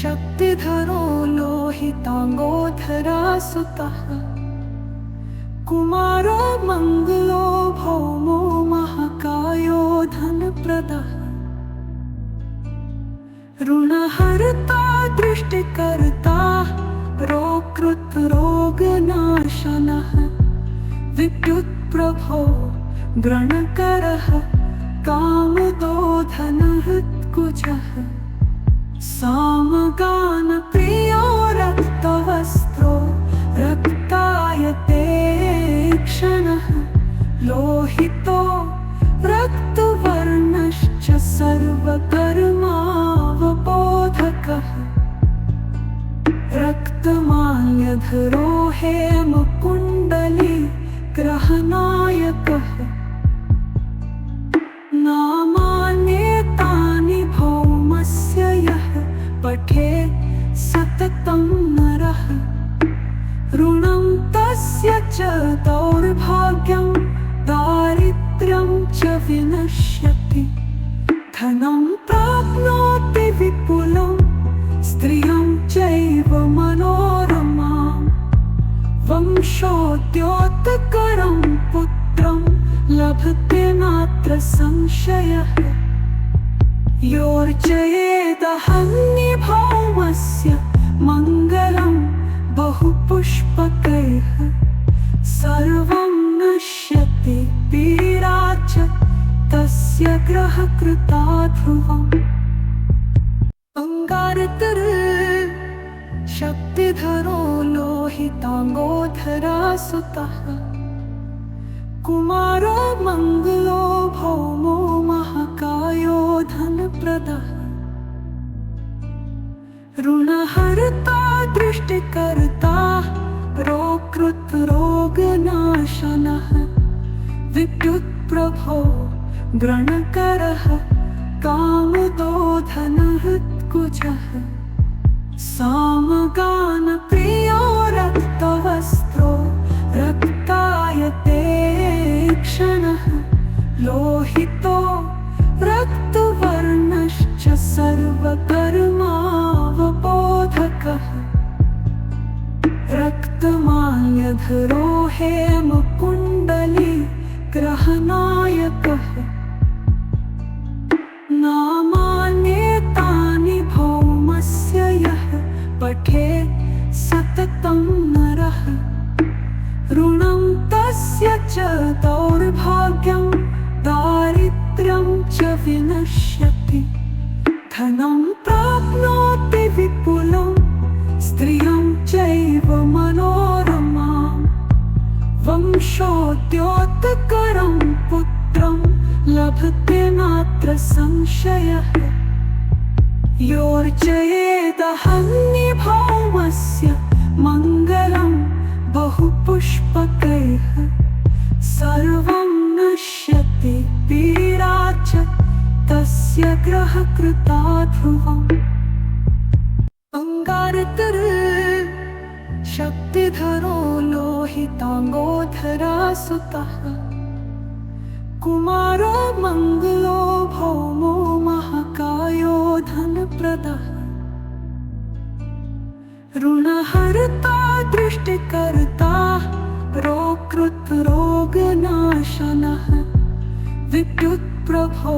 शक्तिधरो लोहितांगोधरा सुतः कुमारो मंगलो भौमो महाकायो धनप्रदः ऋणहर्ता दृष्टिकर्ता रोगनाशनः विद्युत्प्रभो ग्रणकरः कामदो धनहृत्कुजः सामगानप्रियो रक्तवस्त्रो रक्तायते क्षणः लोहितो रक्तवर्णश्च सर्वकर्मावबोधकः रक्तमाल्यधरो हेमकुण्डली ग्रहनायकः नामान्येतानि भौमस्य यः पठेत् सततं नरः ऋणं तस्य च दौर्भाग्यं दारिद्र्यं च विनश्यति धनं प्राप्नोति विपुलं स्त्रियं चैव मनोरमां वंशोद्योतकरं पुत्रं लभते नात्र संशयः योर्जयेदहन्यभौमस्य मङ्गलं बहुपुष्पकैः सर्वं नश्यति पीडा च तस्य ग्रहकृता ध्रुवम् अंगारकर शक्तिधरो लोहितांगोधरा सुतः कुमारो मंगलो भौमो महाकायो धनप्रदः ऋणहर्ता दृष्टिकर्ता रोगनाशनः विद्युत्प्रभो ग्रणकरः कामदो धनहृत्कुजः सामगानप्रियो रक्तवस्त्रो रक्तायते क्षणः लोहितो रक्तवर्णश्च सर्वकर्मावबोधकः रक्तमाल्यधरो हेमकुण्डली ग्रहनायकः नामान्येतानि भौमस्य यः पठेत् सततं नरः ऋणं तस्य च दौर्भाग्यं दारिद्र्यं च विनश्यति धनं प्राप्नोति विपुलं स्त्रियं चैव मनोरमां वंशोद्योतकरं पुत्रं लभते नात्र संशयः योर्जयेदहन्यभौमस्य मङ्गलं बहुपुष्पकैः सर्वं नश्यति पीडा च तस्य ग्रहकृता ध्रुवम् अंगारकर शक्तिधरो लोहितांगोधरा सुतः कुमारो मंगलो भौमो महाकायो धनप्रदः ऋणहर्ता दृष्टिकर्ता रोगनाशनः विद्युत्प्रभो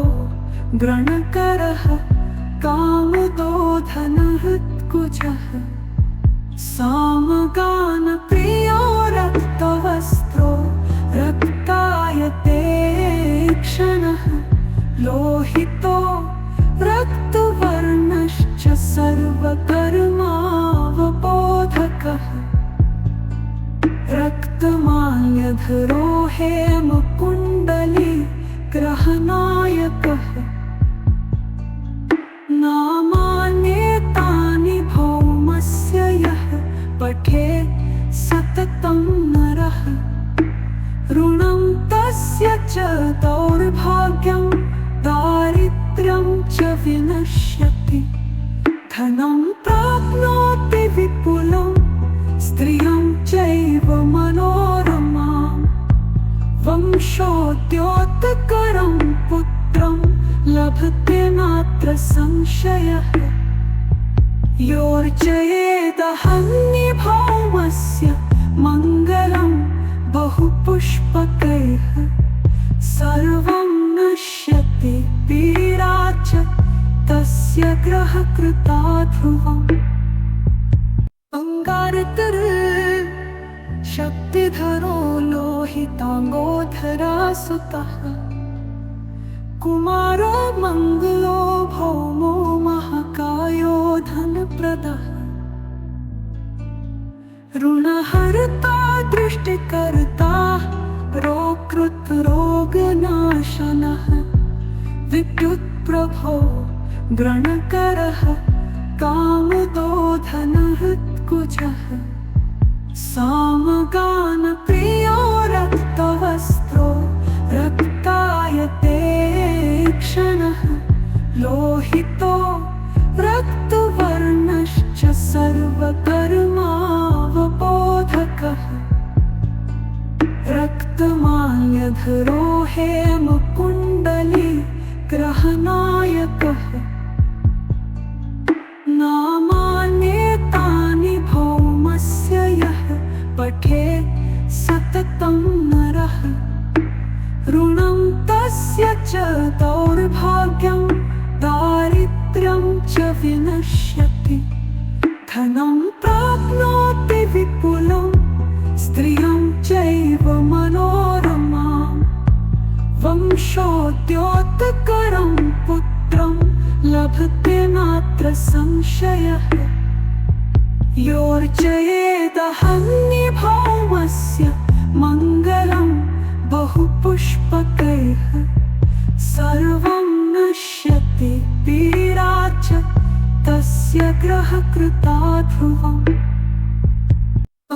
ग्रणकरः कामदो धनहृत्कुजः सामगानप्रियो रक्तवस्त्रो रक्तायते क्षणः लोहितो रक्तवर्णश्च सर्वकर्मावबोधकः रक्तमाल्यधरो हेमकुण्डली ग्रहनायकः नामान्येतानि भौमस्य यः पठेत् सततं नरः ऋणं तस्य च दौर्भाग्यं दारिद्र्यं च विनश्यति धनं प्राप्नोति विपुलं स्त्रियं चैव मनोरमां वंशोद्योतकरं पुत्रं लभते नात्र संशयः योर्जयेदहन्निभौमस्य मङ्गलं बहुपुष्पकैः सर्वं नश्यति पीडा च तस्य ग्रहकृता ध्रुवम् अंगारतर शक्तिधरो लोहितांगोधरा सुतः कुमारो मंगलो भौमो महाकायो धनप्रदः ऋणहर्ता दृष्टिकर्ता रोगनाशनः विद्युत्प्रभो ग्रणकरः कामदो धनहृत्कुजः सामगानप्रियो रक्तवस्त्रो रक्तायते क्षणः लोहितो रक्तवर्णश्च सर्वकर्मावबोधकः रक्तमाल्यधरो हेमकुण्डली ग्रहनायकः नामान्येतानि भौमस्य यः पठेत् सततं नरः ऋणं तस्य च दौर्भाग्यं दारिद्र्यं च विनश्यति धनं प्राप्नोति विपुलं स्त्रियं चैव मनोरमां वंशोद्योतकरं पुत्रं लभते नात्र संशयः योर्जयेदहन्निभौमस्य मङ्गलं बहुपुष्पकैः सर्वं नश्यति पीडा च तस्य ग्रहकृता ध्रुवम्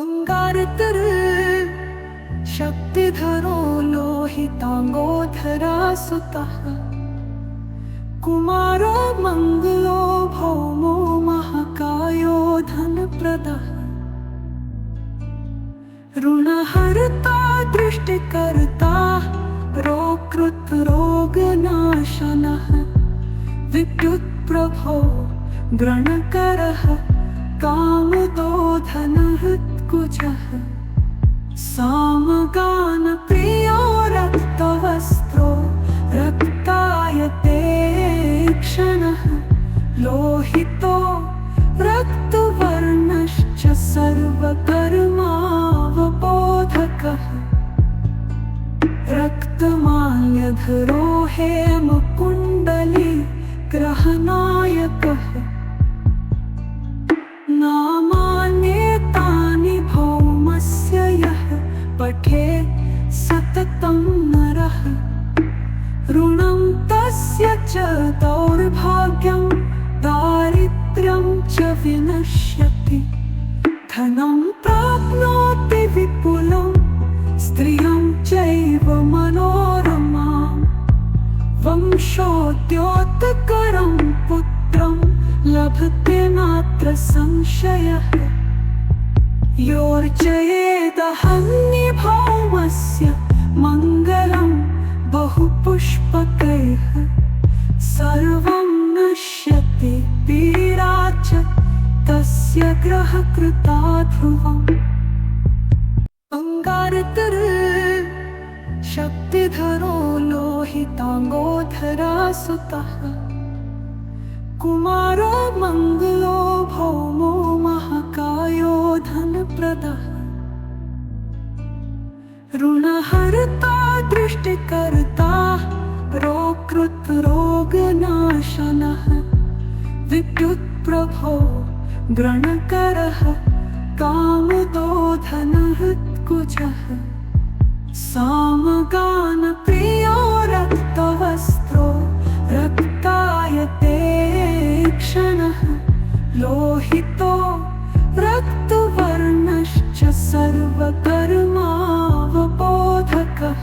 अंगारतर शक्तिधरो लोहितांगोधरा सुतः कुमारो मंगलो भौमो महाकायो धनप्रदः ऋणहर्ता दृष्टिकर्ता रोगनाशनः विद्युत्प्रभो ग्रणकरः कामदो धनहृत्कुजः सामगानप्रियो रक्तवस्त्रो रक्तायते क्षणः लोहितो रक्तवर्णश्च सर्वकर्मावबोधकः रक्तमाल्यधरो हेमकुण्डली ग्रहनायकः नामान्येतानि भौमस्य यः पठेत् सततं नरः ऋणं तस्य च दौर्भाग्यं दारिद्र्यं च विनश्यति धनं प्राप्नोति विपुलं स्त्रियं चैव मनोरमां वंशोद्योतकरं पुत्रं लभते नात्र संशयः योर्जयेदहन्निभौमस्य मङ्गलं बहुपुष्पकैः सर्वं नश्यति पीडा च तस्य ग्रहकृता ध्रुवम् अंगारतर शक्तिधरो लोहितांगोधरा सुतः कुमारो मंगलो भौमो महाकायो धनप्रदः ऋणहर्ता दृष्टिकर्ता रोगनाशनः विद्युत्प्रभो ग्रणकरः कामदो धनहृत्कुजः सामगानप्रियो रक्तवस्त्रो रक्तायते क्षणः लोहितो रक्तवर्णश्च सर्वकर्मावबोधकः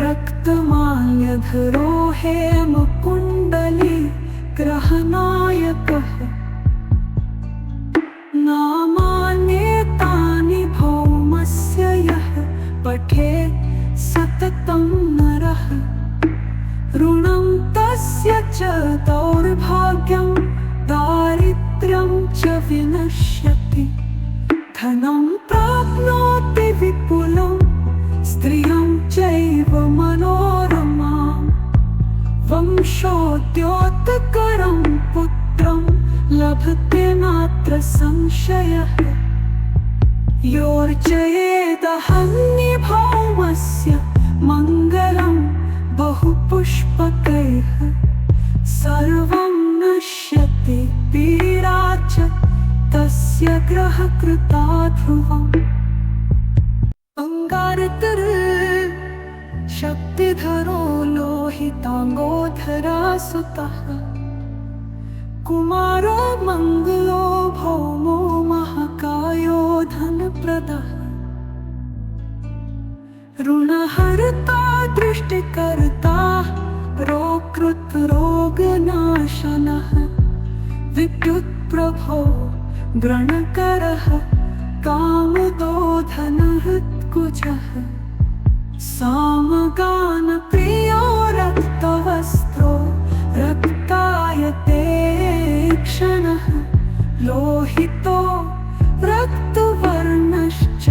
रक्तमाल्यधरो हेमकुण्डली ग्रहनायकः नामान्येतानि भौमस्य यः पठेत् सततं नरः ऋणं दौर्भाग्यं दारिद्र्यं च विनश्यति धनं प्राप्नोति विपुलं स्त्रियं चैव मनोरमां वंशोद्योतकरं पुत्रं लभते नात्र संशयः योर्जयेदहन्निभौमस्य मङ्गलं बहुपुष्पकैः सर्वं नश्यति पीडा च तस्य ग्रहकृता ध्रुवम् अंगारतर शक्तिधरो लोहितांगोधरा सुतः कुमारो मंगलो भौमो महाकायो धनप्रदः ऋणहर्ता दृष्टिकर्ता रोगनाशनः विद्युत्प्रभो ग्रणकरः कामदो धनहृत्कुजः सामगानप्रियो रक्तवस्त्रो रक्तायते क्षणः लोहितो रक्तवर्णश्च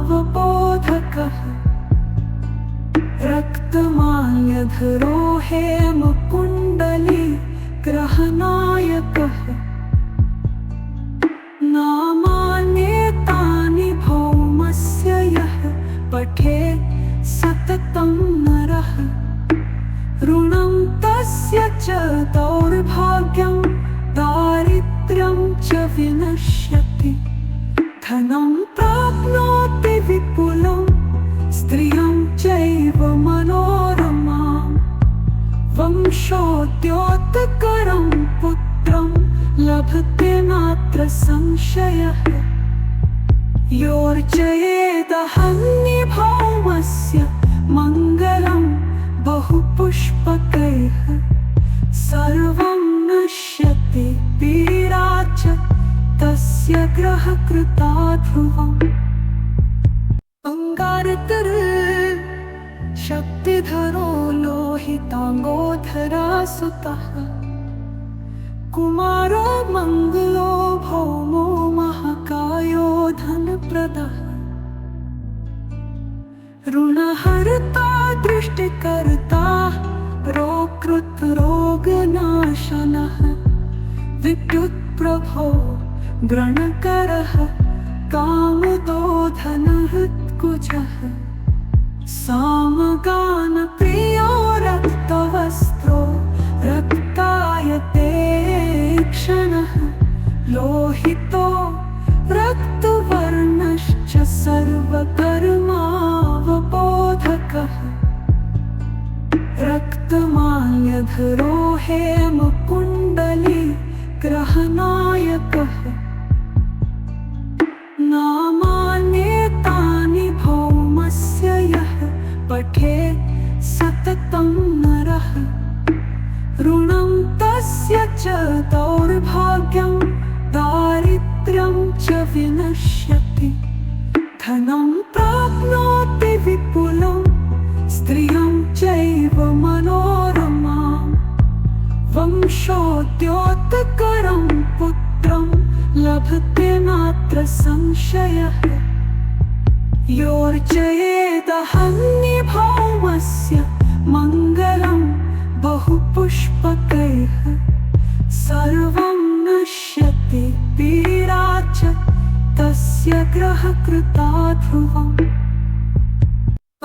सर्वकर्मावबोधकः रक्तमाल्यधरो हेमकुण्डली ग्रहनायकः नामान्येतानि भौमस्य यः पठेत् सततं नरः ऋणं तस्य च दौर्भाग्यं दारिद्र्यं च विनश्यति धनं प्राप्नोति विपुलं स्त्रियं चैव मनोरमां वंशोद्योतकरं पुत्रं लभते नात्र संशयः योर्जयेदहन्निभौमस्य मङ्गलं बहुपुष्पकैः सर्वं नश्यति पीडा च तस्य ग्रहकृता ध्रुवम् अंगारतर शक्तिधरो लोहितांगोधरा सुतः कुमारो मंगलो भौमो महाकायो धनप्रदः ऋणहर्ता दृष्टिकर्ता रोगनाशनः विद्युत्प्रभो ग्रणकरः कामदो धनहृत्कुजः सामगानप्रियो रक्तवस्त्रो रक्तायते क्षणः लोहितो रक्तवर्णश्च सर्वकर्मावबोधकः रक्तमाल्यधरो हेमकुण्डली ग्रहनायकः नामान्येतानि भौमस्य यः पठेत् सततं नरः ऋणं तस्य च दौर्भाग्यं दारिद्र्यं च विनश्यति धनं प्राप्नोति विपुलं स्त्रियं चैव मनोरमां वंशोद्योतकरं पुत्रं लभते नात्र संशयः योर्जयेदहन्निभौमस्य मङ्गलं बहुपुष्पकैः सर्वं नश्यति पीडा च तस्य ग्रहकृता ध्रुवम्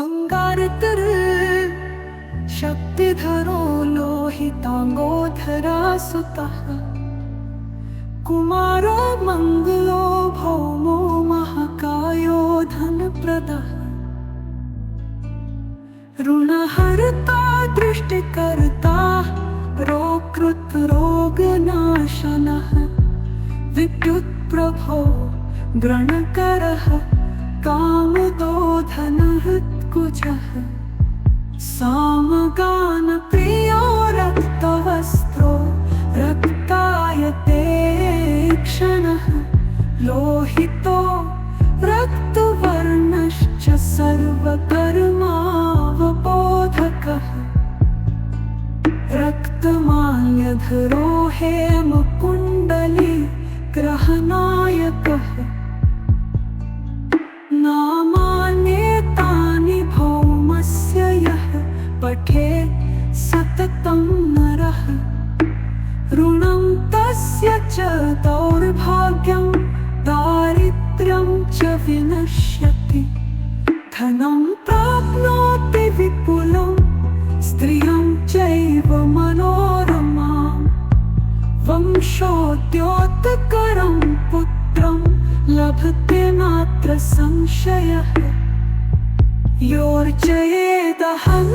अंगारतर शक्तिधरो लोहितांगोधरा सुतः कुमारो मंगलो भौमो महाकायो धनप्रदः ऋणहर्ता दृष्टिकर्ता रोगनाशनः विद्युत्प्रभो ग्रणकरः कामदो धनहृत्कुजः सामगानप्रियो रक्तवस्त्रो रक्तायते क्षणः लोहितो रक्तवर्णश्च सर्वकर्मावबोधकः रक्तमाल्यधरो हेमकुण्डली ग्रहनायकः नामान्येतानि भौमस्य यः पठेत् सततं नरः ऋणं तस्य च दौर्भाग्यं दारिद्र्यं च विनश्यति धनं प्राप्नोति विपुलं स्त्रियं चैव मनोरमां वंशोद्योतकरं पुत्रं लभते नात्र संशयः योर्जयेदहं